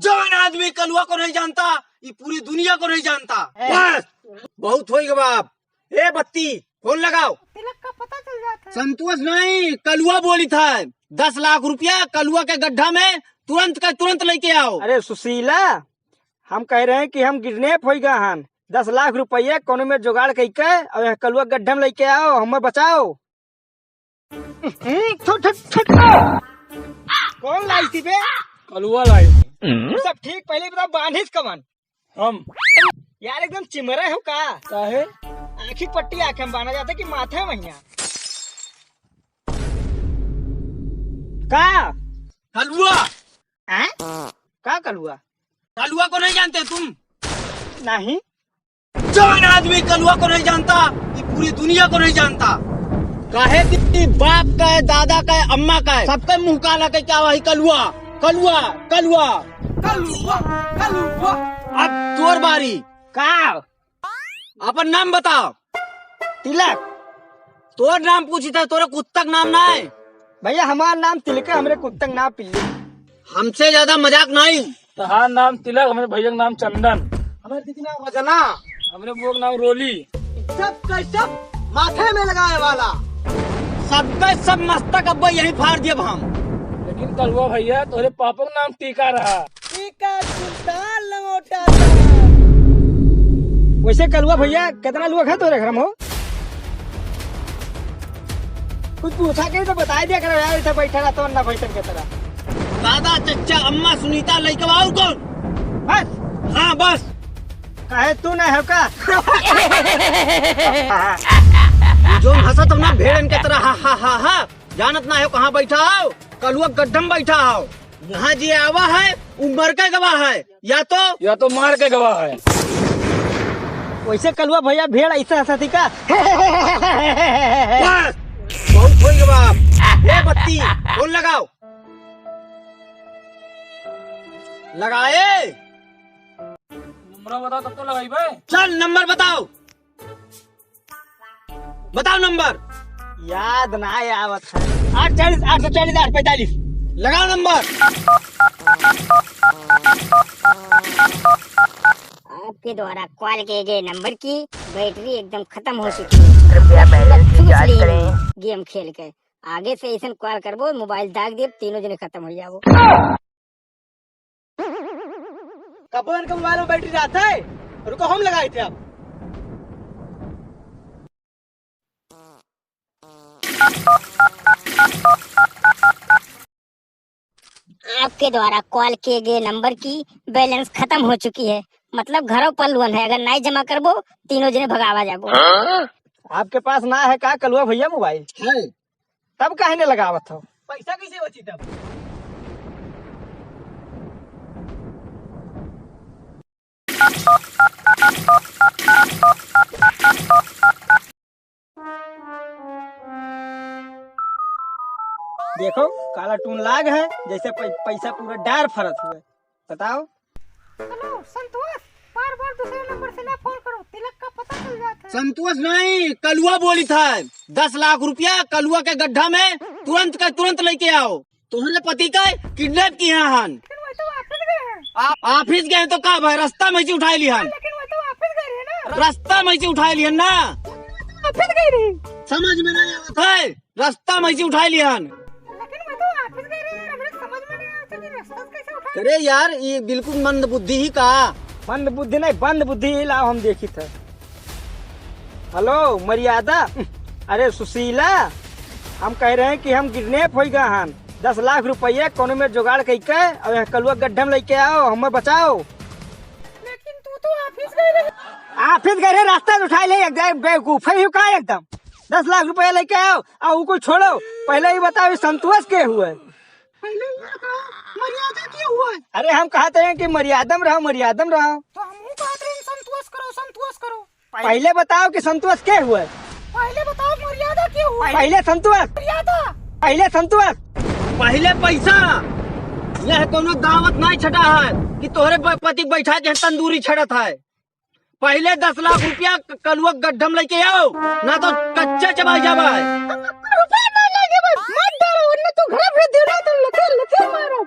जौन आदमी कलुआ को नहीं जानता ये पूरी दुनिया को नहीं जानता। बस बहुत हो गया बाप। ए बत्ती फोन लगाओ। तिलक का पता चल जाता है। संतोष नहीं कलुआ बोली था 10 लाख रुपया कलुआ के गड्ढा में तुरंत का तुरंत लेके आओ। अरे सुशीला, हम कह रहे हैं कि हम किडनैप हो गए हन। 10 लाख रुपया कोनो में जुगाड़ करके और यहाँ कलुआ गड्ढा में लेके आओ, हमें बचाओ। कौन लाई थी बे? कलुआ लाई। सब ठीक, पहले बताओ बांधिस कवन? हम यार एकदम चिमरा हो का? काहे? आँखी पट्टी आँखें में बांधा जाता है कि माथे में? यहाँ का कलुआ का कलुआ? कलुआ को नहीं जानते तुम? नहीं। जौन आदमी कलुआ को नहीं जानता ये पूरी दुनिया को नहीं जानता। काहे कि बाप का है, दादा का है, अम्मा का है, सबका मुंह काला के क्या वही कलुआ कलुआ कलुआ कलुआ कलुआ। अब तोर बारी। का अपन नाम बताओ। तिलक। तोर नाम पूछी था, तोरा कुत्ता का नाम ना है। भैया हमारा नाम तिलक है, हमरे कुत्ते का नाम पिल्ली। हमसे ज्यादा मजाक नहीं। तहार नाम तिलक, हमारे भैया का नाम चंदन, हमारे दीदी नाम वजना, हमारे बुआ का नाम रोली। सब का सब माथे में लगाने वाला, सबका सब मस्तक अब यही फाड़ दिए हम। लेकिन कलुआ भैया तोरे पापा का नाम टीका रहा। टीका सुल्तान लंगोटा। वैसे कलुआ भैया कितना लोग है तोरे घर में? हो कुछ पूछा के तो बता दिया करो यार, इधर बैठा रहा तो ना बैठन के तरह। दादा चच्चा अम्मा सुनीता लड़के और कौन? बस। हाँ बस। कहे तू ना है का? जो हंसा तुम ना भेड़न के तरह हा हा हा हा। जानत ना है कहाँ बैठा हो? कलुआ गड्ढा में बैठा हो। यहाँ जी आवा है उमर का गवाह है, या तो मार के गवाह है। वैसे कलुआ भैया भेड़ ऐसा हंसा थी का? बस बहुत हो गया बाप। ए बत्ती फोन लगाओ। लगाए। नंबर बताओ तब तो लगाई भाई। चल नंबर बताओ। बताओ नंबर। याद ना आवत है। 840 840 845। लगाओ नंबर। आपके द्वारा कॉल किए गए नंबर की बैटरी एकदम खत्म हो चुकी है। कृपया बैलेंस रिचार्ज करें। गेम खेल के आगे से ऐसा कॉल करबो मोबाइल दाग दे, तीनों जने खत्म हो जाओ। कपन का मोबाइल में बैटरी जाता है? रुको हम लगाए थे। आप आपके द्वारा कॉल किए गए नंबर की बैलेंस खत्म हो चुकी है, मतलब घरों पर लोन है, अगर नहीं जमा करबो तीनों जने भगावा जाबो। आपके पास ना है का कलुआ भैया मोबाइल? है। तब काहे ने लगावत हो? पैसा कैसे बची तब? देखो काला टून लाग है, जैसे पैसा पूरा डार फरत हुए। बताओ। हेलो संतोष, बार बार दूसरे नंबर से ना फोन करो, तिलक का पता चल जाता है। संतोष नहीं कलुआ बोली था 10 लाख रुपया कलुआ के गड्ढा में तुरंत का तुरंत लेके आओ। तुम्हारे पति का किडनैप किए हन। लेकिन वो तो वापस गए हैं। ऑफिस गए तो का भाई रास्ता में से उठाई लिहन। लेकिन वो तो वापस गए हैं ना। रास्ता में से उठाई लिहन ना। वापस गए रही। समझ में नहीं आवत है, रास्ता में से उठाई लिहन। लेकिन वो तो वापस गए रही, हमें समझ में नहीं आता कि रास्ता कैसे उठा। अरे यार ये बिल्कुल मंद बुद्धि ही का। मंद बुद्धि नहीं बंद बुद्धि लाओ, हम देखी थे। हेलो मर्यादा। अरे सुशीला, हम कह रहे हैं कि हम किडनैप हो गए हन। 10 लाख रुपया कोनो में जुगाड़ करके और यहाँ कलुआ गड्ढा में लेके आओ, हमें बचाओ। लेकिन तू तो ऑफिस गए रही। ऑफिस गए रहे, रास्ता में उठा ले, बेवकूफ है का एकदम। 10 लाख रुपया लेके आओ और वो को छोड़ो। पहले ही बताओ संतोष के हुए? पहले ये कहा मर्यादा क्या हुआ है? अरे हम कहते हैं कि मर्यादम रहो मर्यादम रहो। तो हम कहते हैं संतोष करो संतोष करो। पहले बताओ कि संतोष के हुए? पहले बताओ मर्यादा क्या हुआ है? पहले संतोष। मर्यादा पहले संतोष। पहले पैसा। यह कोनो दावत नहीं छटा है कि तोहरे पति बैठा के तंदूरी छड़त है। पहले 10 लाख रुपया कलुआ गड्ढा में लेके आओ, ना तो कच्चा चबा जावा है। रुपया ना लगे बस, मत डरो, वरना तू घर पे दिला तो लते मारो।